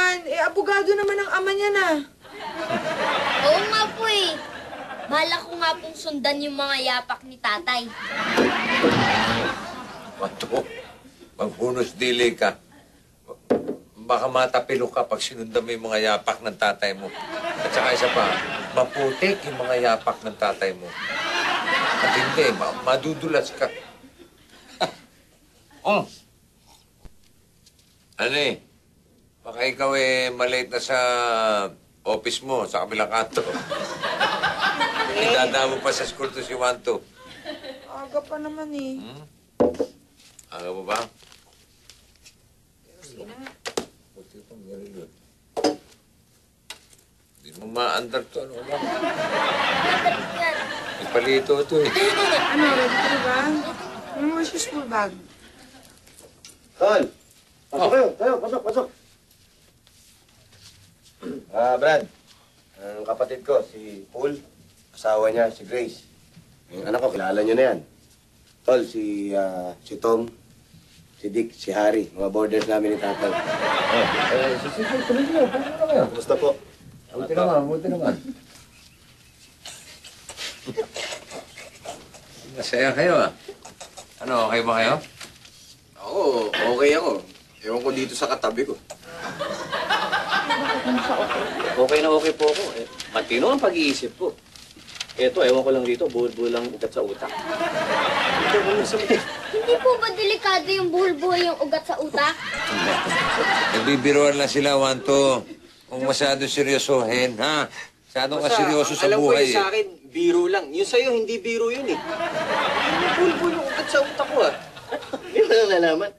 naman. Eh, abogado naman ang ama niya na. Oo nga po eh. Bahala ko nga pong sundan yung mga yapak ni tatay. Mato, maghunos dili ka. Baka matapilo ka pag sinundan mo yung mga yapak ng tatay mo. At saka isa pa, maputik yung mga yapak ng tatay mo. At hindi, madudulas ka. Oh! Ano eh? Baka ikaw malate na sa office mo, sa kabilang kanto. Idadaan mo pa sa school to si Wanto. Aga pa naman eh. Aga mo ba? Sige na nga. Puti itong garilo. Hindi mo ma-under to. Ano ba? Ipalito ito eh. Ano, ready ka na ba? Ano mo yung school bag? Tol! Pasok kayo! Tayo! Pasok! Pasok! Brad. Ang kapatid ko, si Paul. Asawa niya, si Grace. Yung anak ko, kilala niyo na yan. Tol, si Tom, si Dick, si Harry. Mga borders namin ni tatay. Tuloy nyo. Tuloy na kayo. Kumusta po? Buti naman, buti naman. Masaya kayo ah. Ano, okay ba kayo? Ako, okay ako. Ewan ko dito sa katabi ko. Okay na okay po ako. Matino ang pag-iisip ko. Eto, ewan ko lang dito, buhol-buhol lang ugat sa utak. Hindi po ba delikado yung buhol-buhol yung ugat sa utak? Nagbibiruan lang sila, Wanto. Kung masyado seryosohin, ha? Masyadong ka seryoso sa alam ko buhay. yun sa akin, biro lang. Yung sa'yo, hindi biro yun eh. Bulbul yung ugat sa utak ko ah. Hindi mo lang nalaman.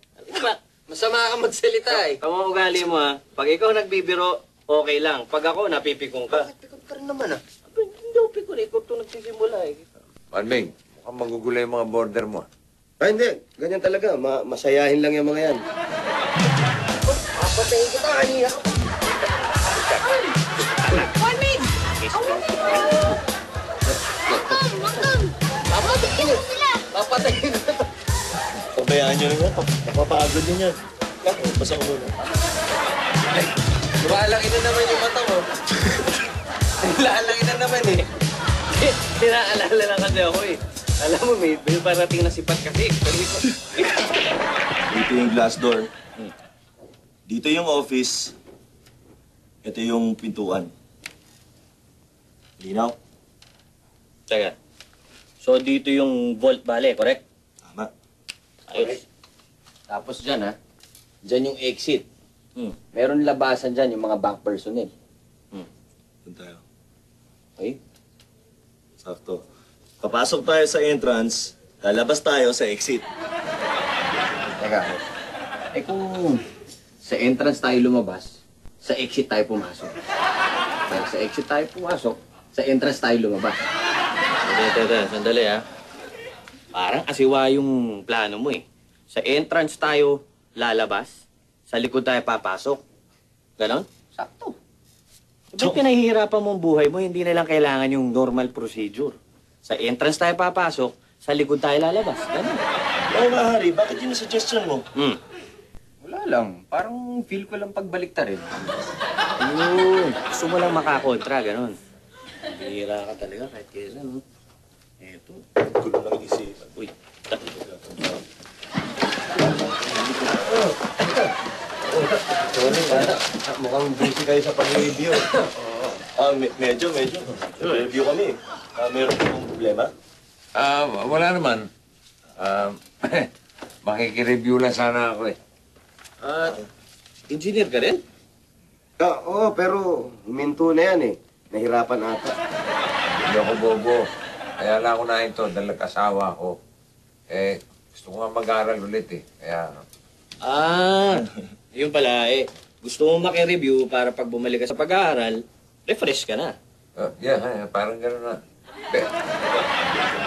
Masama ka magsalita eh. Tama ang ugali mo ha. Pag ikaw nagbibiro, okay lang. Pag ako, napipikong ka. Bakit pikot ka rin naman ah? Hindi ako pikon eh. Ikaw ito nagsisimula eh. Manming, mukhang magugulay yung mga border mo. Ay, hindi. Ganyan talaga. Masayahin lang yung mga yan. Papatayin kita kanina. Juanmin! Makam! Papatikin mo sila! Papatayin kita. Pabayaan nyo lang yan. Napapagod nyo yan. Basta ko muna. Lumalaki na naman yung mata mo. Lumalaki na naman eh. Pinaalala lang kasi ako eh. Alam mo, may parating na sipat kasi. Dito yung glass door. Dito yung office. Ito yung pintuan. Linaw? Teka. So, dito yung vault bale, correct? Tama. Ayos. Tapos dyan, ha? Dyan yung exit. Meron labasan dyan yung mga bank personnel. Doon tayo. Okay? Sakto. Papasok tayo sa entrance, lalabas tayo sa exit. Teka. Eh kung sa entrance tayo lumabas, sa exit tayo pumasok. Kaya sa exit tayo pumasok, sa entrance tayo lumabas. Sandali ha. Parang asiwa yung plano mo eh. Sa entrance tayo lalabas, sa likod tayo papasok. Ganon? Sakto. Ba't pinahihirapan mong buhay mo, hindi na lang kailangan yung normal procedure. Sa entrance tayo papasok, sa likod tayo lalabas. Ganon. Oo nga, Harry. Bakit yun ang suggestion mo? Wala lang. Parang feel ko lang pagbalik ta rin. Ayun. Gusto mo lang makakontra, ganon. Bihira ka talaga kahit kailan, no? Eto. Gulo lang isipan. Uy. Sorry, mukhang busy kayo sa pag-review. Medyo. Review kami. Meron kong problema? Wala naman. Makikireview lang sana ako eh. Engineer ka rin? Oo, pero huminto na yan eh. Nahirapan ata. Hindi ako bobo. Kaya lang ako na ito, dahil asawa ko. Eh, gusto ko nga mag-aral ulit eh. Kaya, Yun pala eh. Gusto mo maki-review para pag bumalik ka sa pag-aaral, refresh ka na. parang gano'n na.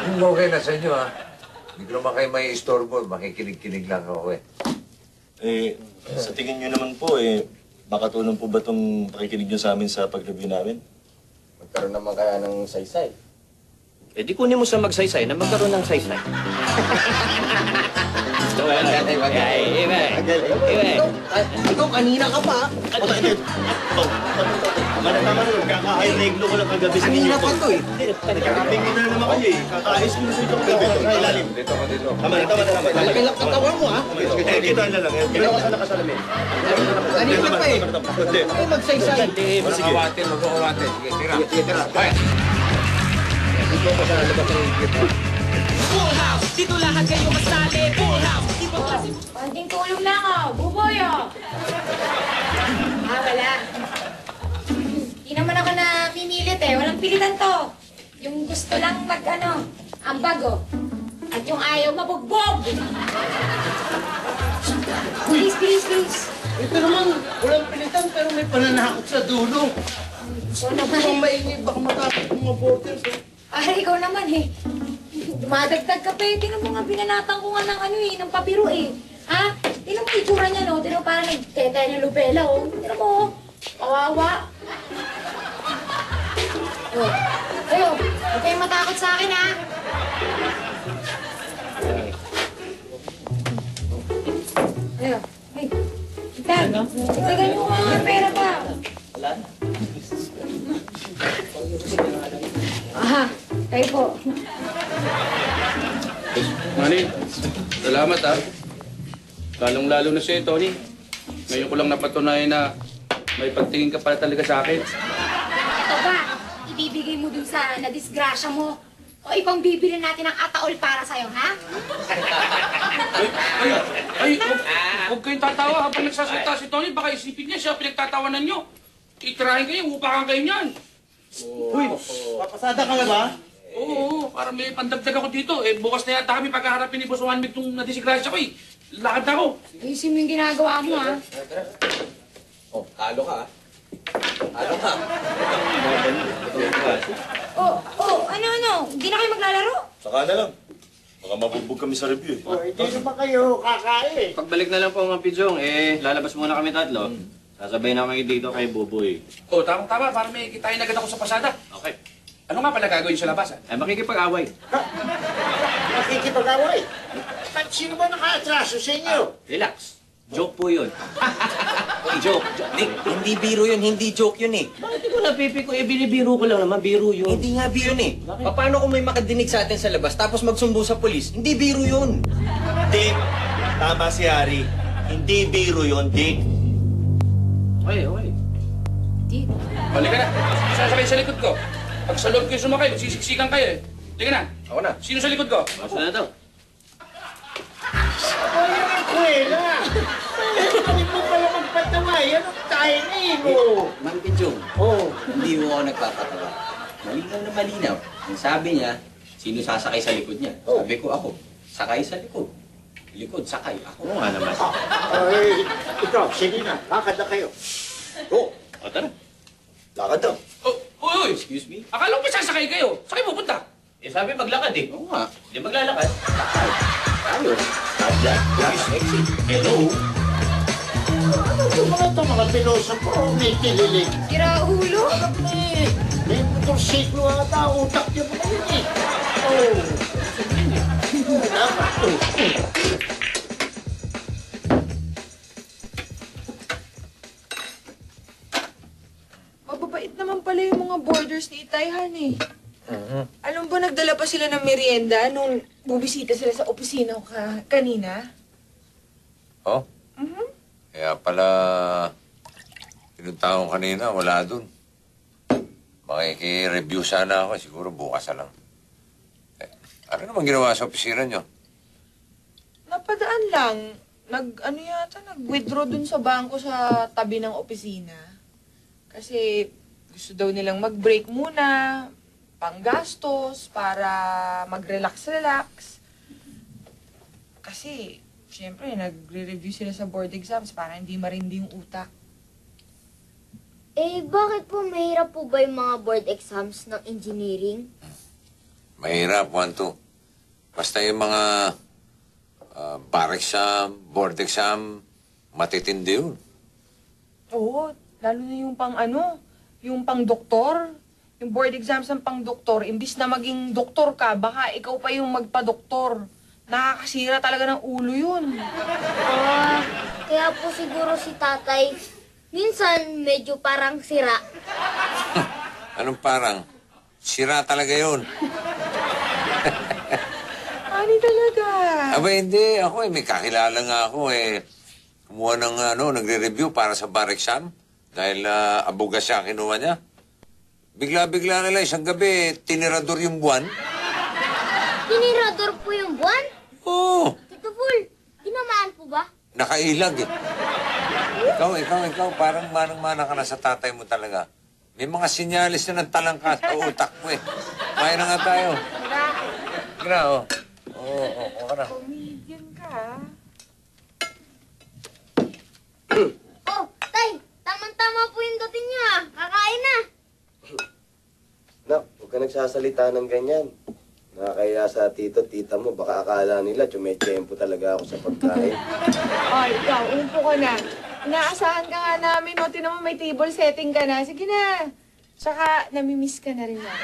Kung okay na sa inyo ha, hindi ko naman kayo may istorbo, makikinig-kinig lang ako eh. Sa tingin nyo naman po, makatulong po ba itong pakikinig nyo sa amin sa pag-review namin? Magkaroon naman kaya ng saysay. Eh di kunin mo sa magsaysay na magkaroon ng saysay. Ikaw, kanina ka pa. Tama naman, kaka-high-reglo ko lang kagabi sa inyo. Kanina pa to eh. Nakapingo na naman kayo eh. Kakaayos ko na sa inyo kagabi. Ilalim. Dito ko dito. Tama. Malaki lang katawan mo, ha? Kita na lang. Kita ko sa nakasalamin. Kanina pa eh. Hindi. Ay, magsaysay. Mag-awatin. Sige, tira. Tira. Hoy! Full house, dito lahat kayo kasali. Full house, iba klase. Konting tulong lang, oh. Buboy, oh. Wala. Di naman ako na mimilit eh. Walang pilitan to. Yung gusto lang ambag, oh. At yung ayaw mabugbog. Please. Ito naman, walang pilitan pero may pananakot sa dulo. Ikaw naman. Kung mainit, baka matakot ng mga voters. Ay, ikaw naman eh. Dumadagdag ka pa eh. Tinan mo nga, binanatan ko nga ng pabiro eh. Ha? Tinan mo itsura niya, no? Tinan mo parang nagtetay ng lupela, oh. Tinan mo, oh. Kawawa. Oh. Ayo, huwag kayong matakot sa akin, ha? Ayo. Ay, Itan. Itagan mo nga ang pera pa. Aha, kayo po. Manny, salamat ha. Lalong-lalo na sa'yo, Tony. Ngayon ko lang napatunayan na may pagtingin ka pala talaga sa akin. Ito ba? Ibibigay mo dun sa nadisgrasya mo? O ipang bibili natin ng ataol para sa'yo, ha? Huwag kayong tatawa habang nagsasalita si Tony. Baka isipin niya siya pinagtatawanan niyo. Itirahin kayo, upakan kayo niyan. Uy, papasada ka na ba? Oo, para may pandagdag ako dito. Eh, bukas na yata kami pagkaharapin ni Boss Juan Mig nung nadisigrasya ko eh. Lakad na ako. Ayusin mo yung ginagawa mo, ha? Oh, talo ka, ha? Talo ka. Ano? Hindi na kayo maglalaro? Saka na lang. Baka mabubog kami sa review eh. Hindi naman kayo kakain. Pagbalik na lang po mga Pidjong, lalabas muna kami tatlo. Sasabay na kami dito kay Buboy. Oh, tamang-tama, para may kitain agad ako sa pasada. Okay. Ano nga pala gagawin sa labas? Makikipag-away. Makikipag-away. Ba't sino ba naka-atraso sa inyo? Relax. Joke po yun. Joke. Nick, hindi biro yun, hindi joke yun eh. Bakit ko napipi ko? Binibiro ko lang naman. Biro yun. Hindi nga biro yun eh. Paano kung may makadinig sa atin sa labas tapos magsumbo sa polis? Hindi biro yun. Dick! Tama si Harry. Hindi biro yun, Dick. Okay. Di. Halika na. Sasakay sa likod ko. Pag sa loob kayo sumakay, magsisiksikan kayo eh. Halika na. Ako na. Sino sa likod ko? Basta na to. Ako yung eskwela. Hindi mo pala magpatawa. Yan ang timing mo. Ma'am Pidjong, hindi mo ako nagpapatawa. Malinaw na malinaw. Ang sabi niya, sino sasakay sa likod niya? Sabi ko ako, sakay sa likod. Likod, sakay. Ako. Oo nga naman. Ay, ito, sige na. Lakad na kayo. Oh, O, tara. lakad daw. Uy! Excuse me? Akala ko ba sasakay kayo? Saan kayo pupunta? Sabi maglakad eh. Oo nga. Hindi maglalakad. Ayos. Hello? Ano ito mga piloso po? May kililig. Tira ulo? May motorsiklo ata. Utak niyo pa yun eh. Mababait naman pala yung mga borders ni Itayhan eh. Alam ba, nagdala pa sila ng merienda nung bubisita sila sa opisina ko kanina? Oh? Kaya pala, pinunta ko kanina, wala dun. Makiki-review sana ako, siguro bukas na lang. Ano naman ginawa sa opisina nyo? Napadaan lang. Nag-withdraw dun sa bangko sa tabi ng opisina. Kasi gusto daw nilang mag-break muna, panggastos, para mag-relax-relax. Kasi, syempre, nagre-review sila sa board exams para hindi marindi yung utak. Bakit po mahirap po ba yung mga board exams ng engineering? Mahirap, 1, 2. Basta yung mga bar exam, board exam, matitindi yun. Oo, lalo na yung yung pang-doktor. Yung board exams ng pang-doktor, imbis na maging doktor ka, baka ikaw pa yung magpa-doktor. Nakakasira talaga ng ulo yun. Kaya po siguro si tatay, minsan medyo parang sira. Anong parang? Sira talaga yun. Ani talaga. Aba, hindi. Ako may kakilala nga ako kumuha ng nagre-review para sa bar exam. Dahil abuga siya kinuha niya. Bigla-bigla nila isang gabi, tinirador yung buwan. Tinirador po yung buwan? Oo. Tito Paul, tinamaan po ba? Nakailag Ikaw, parang manang-mana ka na sa tatay mo talaga. May mga sinyalis na ng talangka sa utak mo Kaya na nga tayo. Gra, Oo ka na. Comedian ka. Oh, tay, tamang-tama po yung dating niya. Kakain na. Nak, huwag ka nagsasalita ng ganyan. Nakakaya sa tito, tita mo, baka akala nila tsumetsyempo talaga ako sa pagkain. Ay, ikaw, umupo ka na. Inaasahan ka nga namin, no? Tinan mo, may table setting ka na. Sige na. Tsaka, namimiss ka na rin yan.